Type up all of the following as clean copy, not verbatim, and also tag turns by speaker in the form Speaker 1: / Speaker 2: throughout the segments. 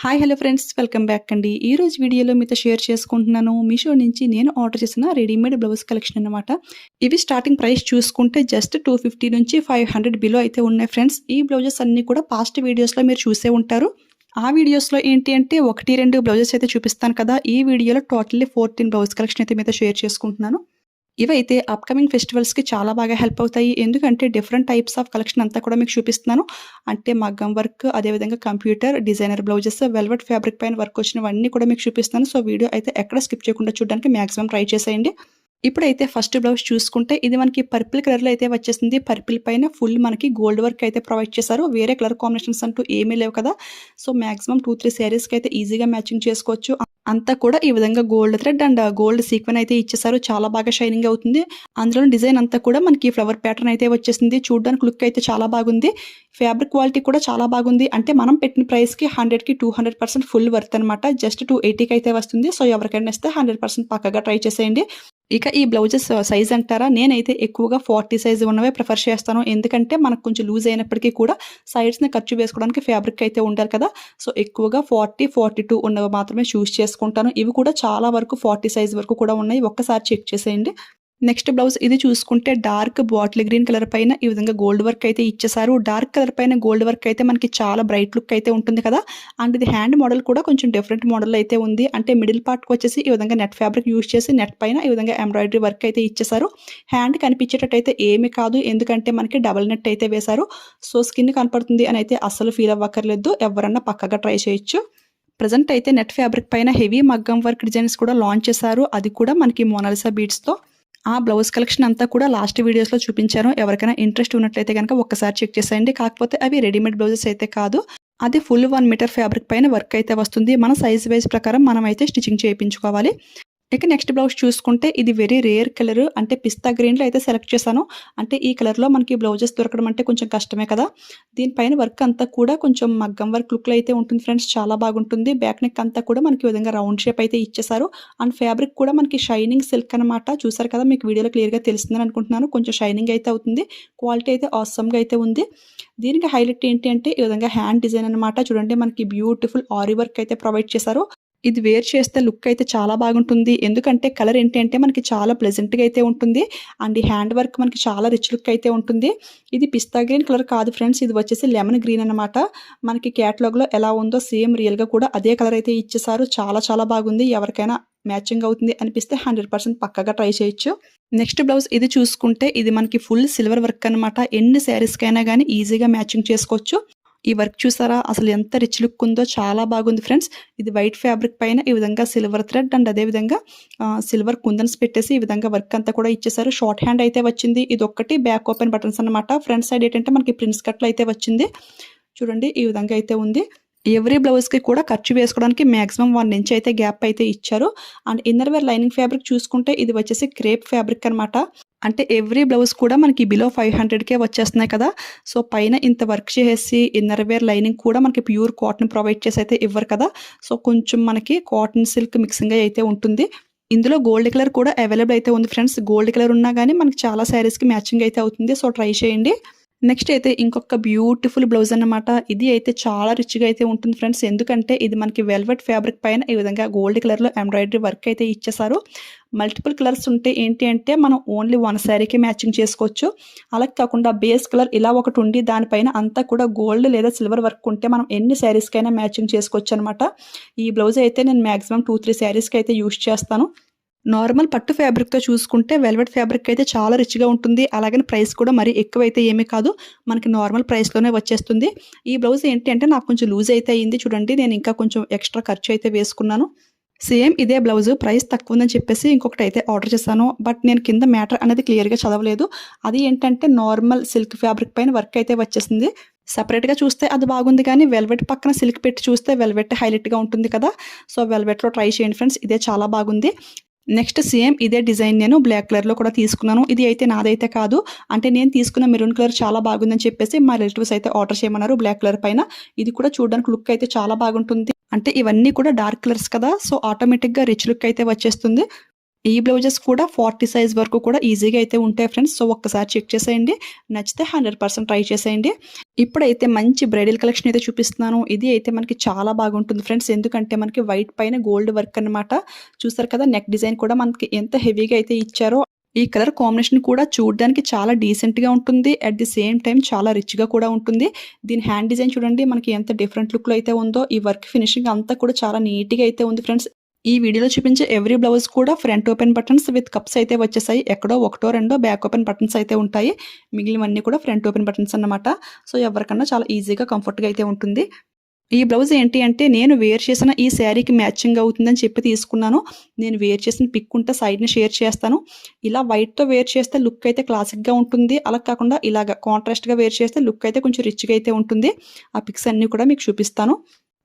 Speaker 1: Hi hello friends, welcome back అండి. ఈ రోజు వీడియోలో మీతో షేర్ చేసుకుంటున్నాను. మీషో నుంచి నేను ఆర్డర్ చేసిన రెడీమేడ్ బ్లౌజ్ కలెక్షన్ అన్నమాట. ఇవి స్టార్టింగ్ ప్రైస్ చూసుకుంటే జస్ట్ 250 నుంచి 500 బిలో అయితే ఉన్నాయి ఫ్రెండ్స్. ఈ బ్లౌజెస్ అన్నీ కూడా పాస్ట్ వీడియోస్లో మీరు చూసే ఉంటారు. ఆ వీడియోస్లో ఏంటి అంటే 1-2 బ్లౌజెస్ అయితే చూపిస్తాను కదా. ఈ వీడియోలో టోటల్లీ 14 బ్లౌజ్ కలెక్షన్ అయితే మీతో షేర్ చేసుకుంటున్నాను. ఇవైతే అప్కమింగ్ ఫెస్టివల్స్‌కి చాలా బాగా హెల్ప్ అవుతాయి. ఎందుకంటే డిఫరెంట్ టైప్స్ ఆఫ్ కలెక్షన్ అంతా కూడా మీకు చూపిస్తున్నాను. అంటే మగ్గం వర్క్, అదేవిధంగా computer, designer blouses, velvet fabric పైన వర్క్ వచ్చినవన్నీ కూడా మీకు చూపిస్తాను. సో వీడియో అయితే ఎక్కడ స్కిప్ చేయకుండా చూడడానికి మాక్సిమం ట్రై చేసేయండి. ఇప్పుడైతే ఫస్ట్ బ్లౌజ్ చూసుకుంటే ఇది మనకి పర్పుల్ కలర్‌లో అయితే వచ్చేసింది. పర్పుల్ పైన ఫుల్ మనకి గోల్డ్ వర్క్ అయితే ప్రొవైడ్ చేశారు. వేరే కలర్ కాంబినేషన్స్ అంటూ ఏమీ లేవు కదా. సో మాక్సిమం 2-3 శారీస్‌కి అయితే ఈజీగా మ్యాచింగ్ చేసుకోవచ్చు. అంతా కూడా ఈ విధంగా gold thread and gold sequin అయితే ఇచ్చేసారు. చాలా బాగా షైనింగ్ అవుతుంది. అందులో డిజైన్ అంతా కూడా మనకి ఫ్లవర్ ప్యాటర్న్ అయితే వచ్చేసింది. చూడడానికి లుక్ అయితే చాలా బాగుంది. ఫ్యాబ్రిక్ క్వాలిటీ కూడా చాలా బాగుంది. అంటే మనం పెట్టిన ప్రైస్‌కి 100కి 200% ఫుల్ వర్త్ అనమాట. జస్ట్ 280కి అయితే వస్తుంది. సో ఎవరికైనా ఇస్తే 100% పక్కాగా ట్రై చేసేయండి. ఇక ఈ బ్లౌజెస్ సైజ్ అంటారా, నేనైతే ఎక్కువగా 40 సైజ్ ఉన్నవే ప్రిఫర్ చేస్తాను. ఎందుకంటే మనకు కొంచెం లూజ్ అయినప్పటికీ కూడా సైడ్స్‌ని ఖర్చు వేసుకోవడానికి ఫ్యాబ్రిక్ అయితే ఉండాలి కదా. సో ఎక్కువగా 40, 42 ఉన్నవి మాత్రమే చూస్ చేసుకుంటాను. ఇవి కూడా చాలా వరకు 40 సైజ్ వరకు కూడా ఉన్నాయి. ఒక్కసారి చెక్ చేసేయండి. నెక్స్ట్ బ్లౌజ్ ఇది చూసుకుంటే డార్క్ బాటిల్ గ్రీన్ కలర్ పైన ఈ విధంగా గోల్డ్ వర్క్ అయితే ఇచ్చేసారు. డార్క్ కలర్ పైన గోల్డ్ వర్క్ అయితే మనకి చాలా బ్రైట్ లుక్ అయితే ఉంటుంది కదా. అండ్ ఇది హ్యాండ్ మోడల్ కూడా కొంచెం డిఫరెంట్ మోడల్ అయితే ఉంది. అంటే మిడిల్ పార్ట్కి వచ్చేసి ఈ విధంగా నెట్ ఫ్యాబ్రిక్ యూజ్ చేసి నెట్ పైన ఈ విధంగా ఎంబ్రాయిడరీ వర్క్ అయితే ఇచ్చేసారు. హ్యాండ్ కనిపించేటట్టు అయితే ఏమీ కాదు, ఎందుకంటే మనకి డబల్ నెట్ అయితే వేశారు. సో స్కిన్ కనపడుతుంది అని అయితే అస్సలు ఫీల్ అవ్వక్కర్లేదు. ఎవరన్నా పక్కగా ట్రై చేయొచ్చు. ప్రజెంట్ అయితే నెట్ ఫ్యాబ్రిక్ పైన హెవీ మగ్గం వర్క్ డిజైన్స్ కూడా లాంచ్ చేశారు. అది కూడా మనకి మోనాలిసా బీడ్స్తో. ఆ బ్లౌజ్ కలెక్షన్ అంతా కూడా లాస్ట్ వీడియోస్లో చూపించాను. ఎవరికైనా ఇంట్రెస్ట్ ఉన్నట్లయితే కనుక ఒక్కసారి చెక్ చేసేయండి. కాకపోతే అవి రెడీమేడ్ బ్లౌజెస్ అయితే కాదు. అది ఫుల్ 1 మీటర్ ఫ్యాబ్రిక్ పైన వర్క్ అయితే వస్తుంది. మన సైజ్ వైజ్ ప్రకారం మనం అయితే స్టిచ్చింగ్ చేయించుకోవాలి. ఇక నెక్స్ట్ బ్లౌజ్ చూసుకుంటే ఇది వెరీ రేర్ కలర్, అంటే పిస్తా గ్రీన్లో అయితే సెలెక్ట్ చేశాను. అంటే ఈ కలర్లో మనకి బ్లౌజెస్ దొరకడం అంటే కొంచెం కష్టమే కదా. దీనిపైన వర్క్ అంతా కూడా కొంచెం మగ్గం వర్క్ లుక్లో అయితే ఉంటుంది ఫ్రెండ్స్. చాలా బాగుంటుంది. బ్యాక్ నెక్ అంతా కూడా మనకి ఈ విధంగా రౌండ్ షేప్ అయితే ఇచ్చేసారు. అండ్ ఫ్యాబ్రిక్ కూడా మనకి షైనింగ్ సిల్క్ అనమాట. చూసారు కదా, మీకు వీడియోలో క్లియర్గా తెలుస్తుందని అనుకుంటున్నాను. కొంచెం షైనింగ్ అయితే అవుతుంది. క్వాలిటీ అయితే ఆసమ్గా అయితే ఉంది. దీనికి హైలైట్ ఏంటి అంటే ఈ విధంగా హ్యాండ్ డిజైన్ అనమాట. చూడండి, మనకి బ్యూటిఫుల్ ఆరీ వర్క్ అయితే ప్రొవైడ్ చేశారు. ఇది వేర్ చేస్తే లుక్ అయితే చాలా బాగుంటుంది. ఎందుకంటే కలర్ ఏంటి అంటే మనకి చాలా ప్లెజెంట్గా అయితే ఉంటుంది. అండ్ ఈ హ్యాండ్ వర్క్ మనకి చాలా రిచ్ లుక్ అయితే ఉంటుంది. ఇది పిస్తా గ్రీన్ కలర్ కాదు ఫ్రెండ్స్, ఇది వచ్చేసి లెమన్ గ్రీన్ అనమాట. మనకి క్యాటలాగ్లో ఎలా ఉందో సేమ్ రియల్గా కూడా అదే కలర్ అయితే ఇచ్చేసారు. చాలా చాలా బాగుంది. ఎవరికైనా మ్యాచింగ్ అవుతుంది అనిపిస్తే 100% పక్కగా ట్రై చేయొచ్చు. నెక్స్ట్ బ్లౌజ్ ఇది చూసుకుంటే ఇది మనకి ఫుల్ సిల్వర్ వర్క్ అనమాట. ఎన్ని శారీస్కైనా కానీ ఈజీగా మ్యాచింగ్ చేసుకోవచ్చు. ఈ వర్క్ చూసారా, అసలు ఎంత రిచ్ లుక్ ఉందో, చాలా బాగుంది ఫ్రెండ్స్. ఇది వైట్ ఫ్యాబ్రిక్ పైన ఈ విధంగా సిల్వర్ థ్రెడ్ అండ్ అదేవిధంగా సిల్వర్ కుందన్స్ పెట్టేసి ఈ విధంగా వర్క్ అంతా కూడా ఇచ్చేసారు. షార్ట్ హ్యాండ్ అయితే వచ్చింది. ఇది ఒక్కటి బ్యాక్ ఓపెన్ బటన్స్ అనమాట. ఫ్రంట్ సైడ్ ఏంటంటే మనకి ప్రిన్స్ కట్లు అయితే వచ్చింది. చూడండి, ఈ విధంగా అయితే ఉంది. ఎవ్రీ బ్లౌజ్కి కూడా ఖర్చు వేసుకోవడానికి మ్యాక్సిమం 1 ఇంచ్ అయితే గ్యాప్ అయితే ఇచ్చారు. And inner wear lining fabric చూసుకుంటే ఇది వచ్చేసి క్రేప్ ఫ్యాబ్రిక్ అనమాట. అంటే ఎవ్రీ బ్లౌజ్ కూడా మనకి బిలో 500కే వచ్చేస్తున్నాయి కదా. సో పైన ఇంత వర్క్ చేసి ఇన్నర్ వేర్ లైనింగ్ కూడా మనకి ప్యూర్ కాటన్ ప్రొవైడ్ చేసి అయితే ఇవ్వరు కదా. సో కొంచెం మనకి కాటన్ సిల్క్ మిక్సింగ్ అయితే ఉంటుంది. ఇందులో గోల్డ్ కలర్ కూడా అవైలబుల్ అయితే ఉంది ఫ్రెండ్స్. గోల్డ్ కలర్ ఉన్నా కానీ మనకి చాలా శారీస్కి మ్యాచింగ్ అయితే అవుతుంది. సో ట్రై చేయండి. నెక్స్ట్ అయితే ఇంకొక బ్యూటిఫుల్ బ్లౌజ్ అన్నమాట. ఇది అయితే చాలా రిచ్గా అయితే ఉంటుంది ఫ్రెండ్స్. ఎందుకంటే ఇది మనకి వెల్వెట్ ఫ్యాబ్రిక్ పైన ఈ విధంగా గోల్డ్ కలర్లో ఎంబ్రాయిడరీ వర్క్ అయితే ఇచ్చేసారు. మల్టిపుల్ కలర్స్ ఉంటే ఏంటి అంటే మనం ఓన్లీ 1 శారీకి మ్యాచింగ్ చేసుకోవచ్చు. అలా కాకుండా బేస్ కలర్ ఇలా ఒకటి ఉండి దానిపైన అంతా కూడా గోల్డ్ లేదా సిల్వర్ వర్క్ ఉంటే మనం ఎన్ని శారీస్కైనా మ్యాచింగ్ చేసుకోవచ్చు అనమాట. ఈ బ్లౌజ్ అయితే నేను మ్యాక్సిమం 2-3 శారీస్కి అయితే యూస్ చేస్తాను. నార్మల్ పట్టు ఫ్యాబ్రిక్తో చూసుకుంటే వెల్వెట్ ఫ్యాబ్రిక్ అయితే చాలా రిచ్గా ఉంటుంది. అలాగని ప్రైస్ కూడా మరీ ఎక్కువైతే ఏమీ కాదు, మనకి నార్మల్ ప్రైస్లోనే వచ్చేస్తుంది. ఈ బ్లౌజ్ ఏంటి అంటే నాకు కొంచెం లూజ్ అయితే అయింది. చూడండి, నేను ఇంకా కొంచెం ఎక్స్ట్రా ఖర్చు అయితే వేసుకున్నాను. సేమ్ ఇదే బ్లౌజ్ ప్రైస్ తక్కువ ఉందని చెప్పేసి ఇంకొకటి అయితే ఆర్డర్ చేశాను. బట్ నేను కింద మ్యాటర్ అనేది క్లియర్గా చదవలేదు. అది ఏంటంటే నార్మల్ సిల్క్ ఫ్యాబ్రిక్ పైన వర్క్ అయితే వచ్చేసింది. సపరేట్గా చూస్తే అది బాగుంది, కానీ వెల్వెట్ పక్కన సిల్క్ పెట్టి చూస్తే వెల్వెట్ హైలైట్గా ఉంటుంది కదా. సో వెల్వెట్లో ట్రై చేయండి ఫ్రెండ్స్, ఇదే చాలా బాగుంది. నెక్స్ట్ సేమ్ ఇదే డిజైన్ నేను బ్లాక్ కలర్లో కూడా తీసుకున్నాను. ఇది అయితే నాదైతే కాదు, అంటే నేను తీసుకున్న మెరూన్ కలర్ చాలా బాగుందని చెప్పేసి మా రిలేటివ్స్ అయితే ఆర్డర్ చేయమన్నారు బ్లాక్ కలర్ పైన. ఇది కూడా చూడడానికి లుక్ అయితే చాలా బాగుంటుంది. అంటే ఇవన్నీ కూడా డార్క్ కలర్స్ కదా, సో ఆటోమేటిక్గా రిచ్ లుక్ అయితే వచ్చేస్తుంది. ఈ బ్లౌజెస్ కూడా 40 సైజ్ వరకు కూడా ఈజీగా అయితే ఉంటాయి ఫ్రెండ్స్. సో ఒక్కసారి చెక్ చేసేయండి. నచ్చితే 100% ట్రై చేసేయండి. ఇప్పుడైతే మంచి బ్రైడల్ కలెక్షన్ అయితే చూపిస్తున్నాను. ఇది అయితే మనకి చాలా బాగుంటుంది ఫ్రెండ్స్. ఎందుకంటే మనకి వైట్ పైన గోల్డ్ వర్క్ అనమాట. చూసారు కదా, నెక్ డిజైన్ కూడా మనకి ఎంత హెవీగా అయితే ఇచ్చారో. ఈ కలర్ కాంబినేషన్ కూడా చూడడానికి చాలా డీసెంట్‌గా ఉంటుంది. అట్ ది సేమ్ టైమ్ చాలా రిచ్‌గా కూడా ఉంటుంది. దీని హ్యాండ్ డిజైన్ చూడండి మనకి ఎంత డిఫరెంట్ లుక్‌లో అయితే ఉందో. ఈ వర్క్ ఫినిషింగ్ అంతా కూడా చాలా నీట్‌గా అయితే ఉంది ఫ్రెండ్స్. ఈ వీడియోలో చూపించే ఎవ్రీ బ్లౌజ్ కూడా front open buttons with cups అయితే వచ్చేసాయి. ఎక్కడో ఒకటో రెండో బ్యాక్ ఓపెన్ బటన్స్ అయితే ఉంటాయి. మిగిలినవన్నీ కూడా ఫ్రంట్ ఓపెన్ బటన్స్ అన్నమాట. సో ఎవరికన్నా చాలా ఈజీగా కంఫర్ట్‌గా అయితే ఉంటుంది. ఈ బ్లౌజ్ ఏంటి అంటే నేను వేర్ చేసిన ఈ శారీకి మ్యాచింగ్ అవుతుందని చెప్పి తీసుకున్నాను. నేను వేర్ చేసిన పిక్ ఉంటే సైడ్‌ని షేర్ చేస్తాను. ఇలా వైట్‌తో వేర్ చేస్తే లుక్ అయితే క్లాసిక్‌గా ఉంటుంది. అలా కాకుండా ఇలాగ కాంట్రాస్ట్‌గా వేర్ చేస్తే లుక్ అయితే కొంచెం రిచ్‌గా అయితే ఉంటుంది. ఆ పిక్స్ అన్నీ కూడా మీకు చూపిస్తాను.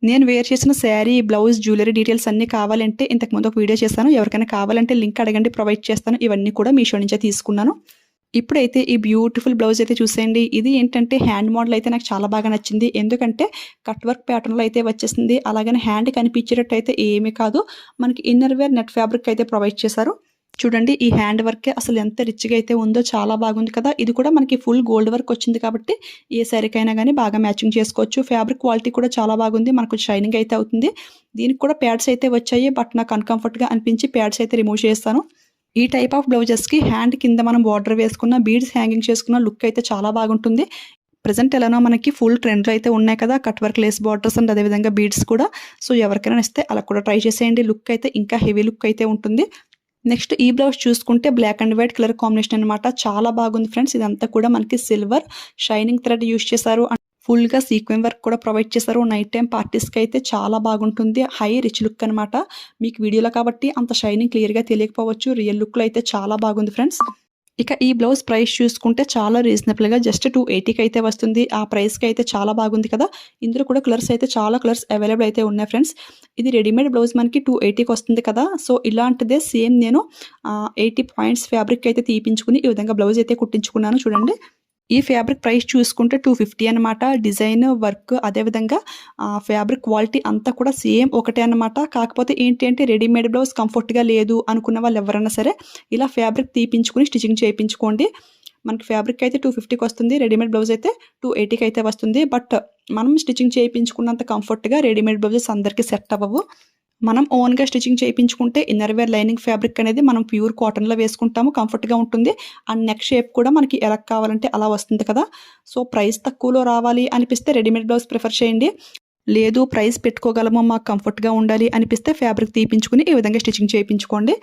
Speaker 1: నేను వేర్ చేసిన శారీ, బ్లౌజ్, జ్యువెలరీ డీటెయిల్స్ అన్నీ కావాలంటే ఇంతకుముందు ఒక వీడియో చేశాను. ఎవరికైనా కావాలంటే లింక్ అడగండి, ప్రొవైడ్ చేస్తాను. ఇవన్నీ కూడా మీషో నుంచే తీసుకున్నాను. ఇప్పుడైతే ఈ బ్యూటిఫుల్ బ్లౌజ్ అయితే చూసేయండి. ఇది ఏంటంటే హ్యాండ్ మోడల్ అయితే నాకు చాలా బాగా నచ్చింది. ఎందుకంటే కట్ వర్క్ ప్యాటర్న్‌లో అయితే వచ్చేసింది. అలాగని హ్యాండ్ కనిపించేటట్టు అయితే ఏమీ కాదు. మనకి ఇన్నర్ వేర్ నెట్ ఫ్యాబ్రిక్ అయితే ప్రొవైడ్ చేశారు. చూడండి ఈ హ్యాండ్ వర్క్ అసలు ఎంత రిచ్‌గా అయితే ఉందో, చాలా బాగుంది కదా. ఇది కూడా మనకి ఫుల్ గోల్డ్ వర్క్ వచ్చింది కాబట్టి ఏ శారీకైనా గానీ బాగా మ్యాచింగ్ చేసుకోవచ్చు. ఫ్యాబ్రిక్ క్వాలిటీ కూడా చాలా బాగుంది. మనకు షైనింగ్ అయితే అవుతుంది. దీనికి కూడా ప్యాడ్స్ అయితే వచ్చాయి. బట్ నాకు అన్‌కంఫర్ట్‌గా అనిపించి ప్యాడ్స్ అయితే రిమూవ్ చేస్తాను. ఈ టైప్ ఆఫ్ బ్లౌజెస్‌కి హ్యాండ్ కింద మనం బార్డర్ వేసుకున్న, బీడ్స్ హ్యాంగింగ్ చేసుకున్న లుక్ అయితే చాలా బాగుంటుంది. ప్రెజెంట్ ఎలానో మనకి ఫుల్ ట్రెండ్‌లో అయితే ఉన్నాయి కదా, cut work lace borders and అదేవిధంగా బీడ్స్ కూడా. సో ఎవరికైనా నచ్చితే అలా కూడా ట్రై చేసేయండి. లుక్ అయితే ఇంకా హెవీ లుక్ అయితే ఉంటుంది. నెక్స్ట్ ఈ బ్లౌజ్ చూసుకుంటే black and white colour combination అనమాట. చాలా బాగుంది ఫ్రెండ్స్. ఇదంతా కూడా మనకి సిల్వర్ షైనింగ్ థ్రెడ్ యూజ్ చేశారు. ఫుల్‌గా సీక్వెన్ వర్క్ కూడా ప్రొవైడ్ చేశారు. నైట్ టైమ్ పార్టీస్‌కి అయితే చాలా బాగుంటుంది. హై రిచ్ లుక్ అనమాట. మీకు వీడియోలో కాబట్టి అంత షైనింగ్ క్లియర్‌గా తెలియకపోవచ్చు. రియల్ లుక్‌లో అయితే చాలా బాగుంది ఫ్రెండ్స్. ఇక ఈ బ్లౌజ్ ప్రైస్ చూసుకుంటే చాలా రీజనబుల్‌గా జస్ట్ 280కి అయితే వస్తుంది. ఆ ప్రైస్‌కి అయితే చాలా బాగుంది కదా. ఇందులో కూడా కలర్స్ అయితే చాలా కలర్స్ అవైలబుల్ అయితే ఉన్నాయి ఫ్రెండ్స్. ఇది రెడీమేడ్ బ్లౌజ్ మనకి 280కి వస్తుంది కదా. సో ఇలాంటిదే సేమ్ నేను 80 పాయింట్స్ ఫ్యాబ్రిక్ అయితే తీపించుకుని ఈ విధంగా బ్లౌజ్ అయితే కుట్టించుకున్నాను చూడండి. ఈ ఫ్యాబ్రిక్ ప్రైస్ చూసుకుంటే 250 అనమాట. డిజైన్, వర్క్ అదేవిధంగా ఫ్యాబ్రిక్ క్వాలిటీ అంతా కూడా సేమ్ ఒకటే అనమాట. కాకపోతే ఏంటి అంటే రెడీమేడ్ బ్లౌజ్ కంఫర్ట్‌గా లేదు అనుకున్న వాళ్ళు ఎవరైనా సరే ఇలా ఫ్యాబ్రిక్ తీపించుకుని స్టిచింగ్ చేయించుకోండి. మనకి ఫ్యాబ్రిక్ అయితే 250కి వస్తుంది. రెడీమేడ్ బ్లౌజ్ అయితే 280కి అయితే వస్తుంది. బట్ మనం స్టిచింగ్ చేయించుకున్నంత కంఫర్ట్‌గా రెడీమేడ్ బ్లౌజెస్ అందరికీ సెట్ అవ్వవు. మనం ఓన్‌గా స్టిచింగ్ చేయించుకుంటే ఇన్నర్ వేర్ లైనింగ్ ఫ్యాబ్రిక్ అనేది మనం ప్యూర్ కాటన్‌లో వేసుకుంటాము. కంఫర్ట్‌గా ఉంటుంది. అండ్ నెక్ షేప్ కూడా మనకి ఎలా కావాలంటే అలా వస్తుంది కదా. సో ప్రైస్ తక్కువలో రావాలి అనిపిస్తే రెడీమేడ్ బ్లౌజ్ ప్రిఫర్ చేయండి. లేదు ప్రైస్ పెట్టుకోగలము, మాకు కంఫర్ట్‌గా ఉండాలి అనిపిస్తే ఫ్యాబ్రిక్ తీపించుకుని ఈ విధంగా స్టిచింగ్ చేయించుకోండి.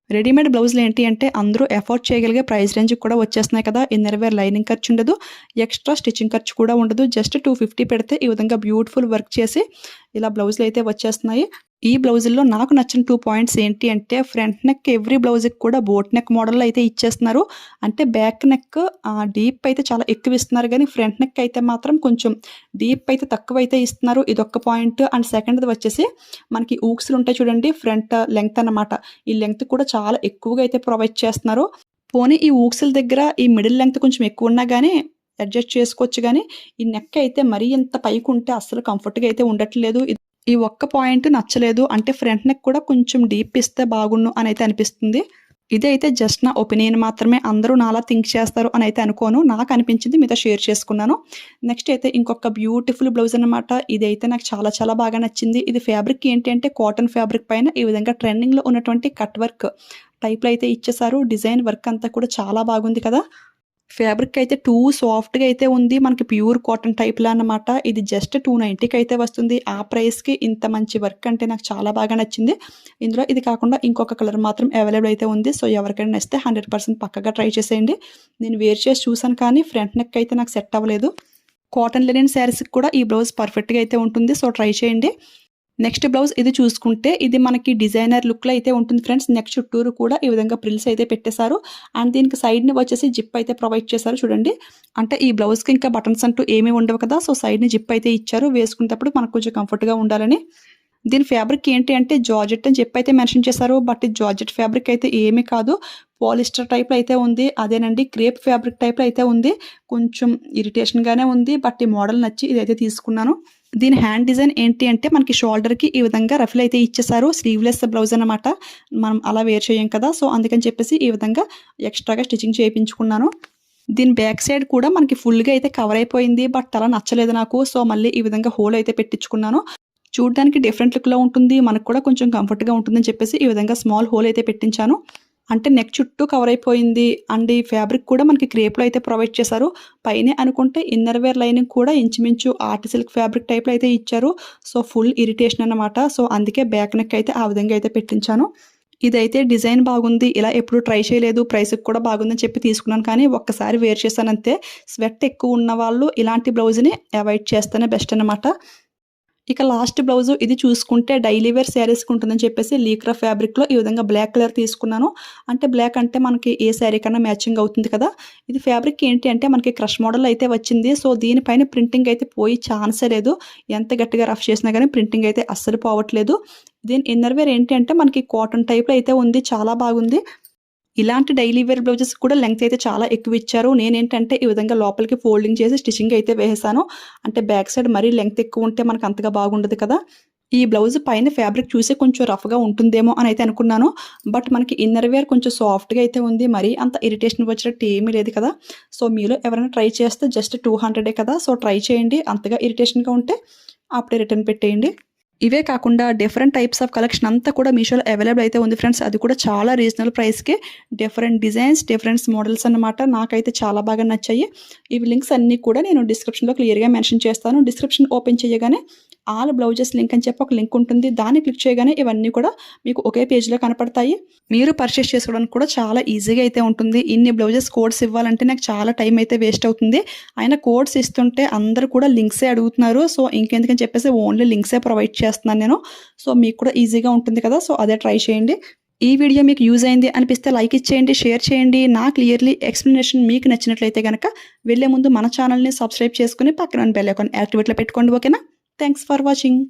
Speaker 1: రెడీమేడ్ బ్లౌజులు ఏంటి అంటే అందరూ ఎఫోర్డ్ చేయగలిగే ప్రైస్ రేంజ్‌కి కూడా వచ్చేస్తున్నాయి కదా. ఇన్నర్ వేర్ లైనింగ్ ఖర్చు ఉండదు. ఎక్స్ట్రా స్టిచింగ్ ఖర్చు కూడా ఉండదు. జస్ట్ 250 పెడితే ఈ విధంగా బ్యూటిఫుల్ వర్క్ చేసి ఇలా బ్లౌజులు అయితే వచ్చేస్తున్నాయి. ఈ బ్లౌజుల్లో నాకు నచ్చిన 2 పాయింట్స్ ఏంటి అంటే ఫ్రంట్ నెక్ ఎవ్రీ బ్లౌజ్‌కి కూడా బోట్ నెక్ మోడల్‌లో అయితే ఇచ్చేస్తున్నారు. అంటే బ్యాక్ నెక్ డీప్ అయితే చాలా ఎక్కువ ఇస్తున్నారు గానీ ఫ్రంట్ నెక్ అయితే మాత్రం కొంచెం డీప్ అయితే తక్కువైతే ఇస్తున్నారు. ఇదొక్క పాయింట్. అండ్ సెకండ్‌ది వచ్చేసి మనకి ఊక్స్‌లు ఉంటాయి చూడండి, ఫ్రంట్ లెంగ్త్ అన్నమాట. ఈ లెంగ్త్ కూడా చాలా ఎక్కువగా అయితే ప్రొవైడ్ చేస్తున్నారు. పోనీ ఈ ఊక్స్‌ల దగ్గర ఈ మిడిల్ లెంగ్త్ కొంచెం ఎక్కువ ఉన్నా గానీ అడ్జస్ట్ చేసుకోవచ్చు గానీ ఈ నెక్ అయితే మరీ ఇంత పైకుంటే అస్సలు కంఫర్ట్‌గా అయితే ఉండట్లేదు. ఈ ఒక్క పాయింట్ నచ్చలేదు. అంటే ఫ్రంట్ నెక్ కూడా కొంచెం డీప్ ఇస్తే బాగున్ను అని అయితే అనిపిస్తుంది. ఇదైతే జస్ట్ నా ఒపీనియన్ మాత్రమే. అందరూ నాలా థింక్ చేస్తారు అని అయితే అనుకోను. నాకు అనిపించింది మీతో షేర్ చేసుకున్నాను. నెక్స్ట్ అయితే ఇంకొక బ్యూటిఫుల్ బ్లౌజ్ అనమాట. ఇదైతే నాకు చాలా చాలా బాగా నచ్చింది. ఇది ఫ్యాబ్రిక్ ఏంటి అంటే కాటన్ ఫ్యాబ్రిక్ పైన ఈ విధంగా ట్రెండింగ్‌లో ఉన్నటువంటి కట్ వర్క్ టైప్‌లో అయితే ఇచ్చేసారు. డిజైన్ వర్క్ అంతా కూడా చాలా బాగుంది కదా. ఫ్యాబ్రిక్ అయితే టూ సాఫ్ట్‌గా అయితే ఉంది. మనకి ప్యూర్ కాటన్ టైప్‌లో అన్నమాట. ఇది జస్ట్ 290కి అయితే వస్తుంది. ఆ ప్రైస్‌కి ఇంత మంచి వర్క్ అంటే నాకు చాలా బాగా నచ్చింది. ఇందులో ఇది కాకుండా ఇంకొక కలర్ మాత్రం అవైలబుల్ అయితే ఉంది. సో ఎవరికైనా నచ్చితే 100% పక్కాగా ట్రై చేసేయండి. నేను వేర్ చేసి చూసాను కానీ ఫ్రంట్ నెక్ అయితే నాకు సెట్ అవ్వలేదు. కాటన్ లినెన్ శారీస్‌కి కూడా ఈ బ్లౌజ్ పర్ఫెక్ట్‌గా అయితే ఉంటుంది. సో ట్రై చేయండి. నెక్స్ట్ బ్లౌజ్ ఇది చూసుకుంటే ఇది మనకి డిజైనర్ లుక్‌లో అయితే ఉంటుంది ఫ్రెండ్స్. నెక్ చుట్టూరు కూడా ఈ విధంగా ప్రిల్స్ అయితే పెట్టేశారు. అండ్ దీనికి సైడ్‌ని వచ్చేసి జిప్ అయితే ప్రొవైడ్ చేశారు చూడండి. అంటే ఈ బ్లౌజ్‌కి ఇంకా బటన్స్ అంటూ ఏమీ ఉండవు కదా. సో సైడ్‌ని జిప్ అయితే ఇచ్చారు. వేసుకునేటప్పుడు మనకు కొంచెం కంఫర్ట్‌గా ఉండాలని. దీని ఫ్యాబ్రిక్ ఏంటి అంటే జార్జెట్ అని చెప్పి అయితే మెన్షన్ చేశారు. బట్ ఈ జార్జెట్ ఫ్యాబ్రిక్ అయితే ఏమీ కాదు. పాలిస్టర్ టైప్‌లో అయితే ఉంది. అదేనండి క్రేప్ ఫ్యాబ్రిక్ టైప్‌లో అయితే ఉంది. కొంచెం ఇరిటేషన్‌గానే ఉంది. బట్ ఈ మోడల్ నచ్చి ఇదైతే తీసుకున్నాను. దీని హ్యాండ్ డిజైన్ ఏంటి అంటే మనకి షోల్డర్‌కి ఈ విధంగా రఫులు అయితే ఇచ్చేసారు. స్లీవ్‌లెస్ బ్లౌజ్ అన్నమాట. మనం అలా వేర్ చేయం కదా! సో, అందుకని చెప్పేసి ఈ విధంగా ఎక్స్‌ట్రాగా స్టిచ్చింగ్ చేయించుకున్నాను. దీని బ్యాక్ సైడ్ కూడా మనకి ఫుల్‌గా అయితే కవర్ అయిపోయింది. బట్ అలా నచ్చలేదు నాకు. సో, మళ్ళీ ఈ విధంగా హోల్ అయితే పెట్టించుకున్నాను. చూడ్డానికి డిఫరెంట్ లుక్‌లో ఉంటుంది. మనకు కూడా కొంచెం కంఫర్ట్‌గా ఉంటుందని చెప్పేసి ఈ విధంగా స్మాల్ హోల్ అయితే పెట్టించాను. అంటే నెక్ చుట్టూ కవర్ అయిపోయింది. అండ్ ఈ ఫ్యాబ్రిక్ కూడా మనకి క్రేప్‌లో అయితే ప్రొవైడ్ చేశారు. పైనే అనుకుంటే ఇన్నర్ వేర్ లైనింగ్ కూడా ఇంచుమించు ఆర్ట్ సిల్క్ ఫ్యాబ్రిక్ టైప్‌లో అయితే ఇచ్చారు. సో, ఫుల్ ఇరిటేషన్ అన్నమాట. సో, అందుకే బ్యాక్ నెక్ అయితే ఆ విధంగా అయితే పెట్టించాను. ఇదైతే డిజైన్ బాగుంది. ఇలా ఎప్పుడు ట్రై చేయలేదు. ప్రైస్‌కి కూడా బాగుందని చెప్పి తీసుకున్నాను. కానీ ఒక్కసారి వేర్ చేశానంతే. స్వెట్ ఎక్కువ ఉన్నవాళ్ళు ఇలాంటి బ్లౌజ్‌ని అవాయిడ్ చేస్తేనే బెస్ట్ అన్నమాట. ఇక లాస్ట్ బ్లౌజు ఇది చూసుకుంటే డైలీ వేర్ శారీస్‌కి ఉంటుందని చెప్పేసి లీక్రా ఫ్యాబ్రిక్‌లో ఈ విధంగా బ్లాక్ కలర్ తీసుకున్నాను. అంటే బ్లాక్ అంటే మనకి ఏ శారీ కన్నా మ్యాచింగ్ అవుతుంది కదా! ఇది ఫ్యాబ్రిక్ ఏంటి అంటే మనకి క్రష్ మోడల్ అయితే వచ్చింది. సో, దీనిపైన ప్రింటింగ్ అయితే పోయే ఛాన్సే లేదు. ఎంత గట్టిగా రఫ్ చేసినా గానీ ప్రింటింగ్ అయితే అస్సలు పోవట్లేదు. దీని ఇన్నర్ వేర్ ఏంటి అంటే మనకి కాటన్ టైప్‌లో అయితే ఉంది. చాలా బాగుంది. ఇలాంటి డైలీ వేర్ బ్లౌజెస్ కూడా లెంగ్త్ అయితే చాలా ఎక్కువ ఇచ్చారు. నేనేంటంటే ఈ విధంగా లోపలికి ఫోల్డింగ్ చేసి స్టిచ్చింగ్ అయితే వేసేసాను. అంటే బ్యాక్ సైడ్ మరీ లెంగ్త్ ఎక్కువ ఉంటే మనకు అంతగా బాగుండదు కదా! ఈ బ్లౌజ్ పైన ఫ్యాబ్రిక్ చూసి కొంచెం రఫ్‌గా ఉంటుందేమో అని అయితే అనుకున్నాను. బట్ మనకి ఇన్నర్ వేర్ కొంచెం సాఫ్ట్‌గా అయితే ఉంది. మరీ అంత ఇరిటేషన్ వచ్చేటట్టు ఏమీ లేదు కదా! సో, మీలో ఎవరైనా ట్రై చేస్తే జస్ట్ 200 కదా! సో, ట్రై చేయండి. అంతగా ఇరిటేషన్‌గా ఉంటే అప్పుడే రిటర్న్ పెట్టేయండి. ఇవే కాకుండా డిఫరెంట్ టైప్స్ ఆఫ్ కలెక్షన్ అంతా కూడా మీషోలో అవైలబుల్ అయితే ఉంది ఫ్రెండ్స్. అది కూడా చాలా రీజనబుల్ ప్రైస్‌కే డిఫరెంట్ డిజైన్స్, డిఫరెంట్ మోడల్స్ అన్నమాట. నాకైతే చాలా బాగా నచ్చాయి. ఇవి లింక్స్ అన్నీ కూడా నేను డిస్క్రిప్షన్‌లో క్లియర్‌గా మెన్షన్ చేస్తాను. డిస్క్రిప్షన్ ఓపెన్ చేయగానే ఆల్ బ్లౌజెస్ లింక్ అని చెప్పి ఒక లింక్ ఉంటుంది. దాన్ని క్లిక్ చేయగానే ఇవన్నీ కూడా మీకు ఒకే పేజ్‌లో కనపడతాయి. మీరు పర్చేస్ చేసుకోవడానికి కూడా చాలా ఈజీగా అయితే ఉంటుంది. ఇన్ని బ్లౌజెస్ కోడ్స్ ఇవ్వాలంటే నాకు చాలా టైం అయితే వేస్ట్ అవుతుంది. అయినా కోడ్స్ ఇస్తుంటే అందరూ కూడా లింక్సే అడుగుతున్నారు. సో, ఇంకెందుకని చెప్పేసి ఓన్లీ లింక్సే ప్రొవైడ్ చేస్తున్నాను నేను. సో, మీకు కూడా ఈజీగా ఉంటుంది కదా! సో, అదే ట్రై చేయండి. ఈ వీడియో మీకు యూజ్ అయింది అనిపిస్తే లైక్ ఇచ్చేయండి, షేర్ చేయండి. నా క్లియర్లీ ఎక్స్‌ప్లనేషన్ మీకు నచ్చినట్లయితే గనక వెళ్ళే ముందు మన ఛానల్‌ని సబ్స్క్రైబ్ చేసుకొని పక్కన ఉన్న బెల్ ఐకాన్ యాక్టివేట్‌లో పెట్టుకోండి. ఓకేనా? Thanks for watching.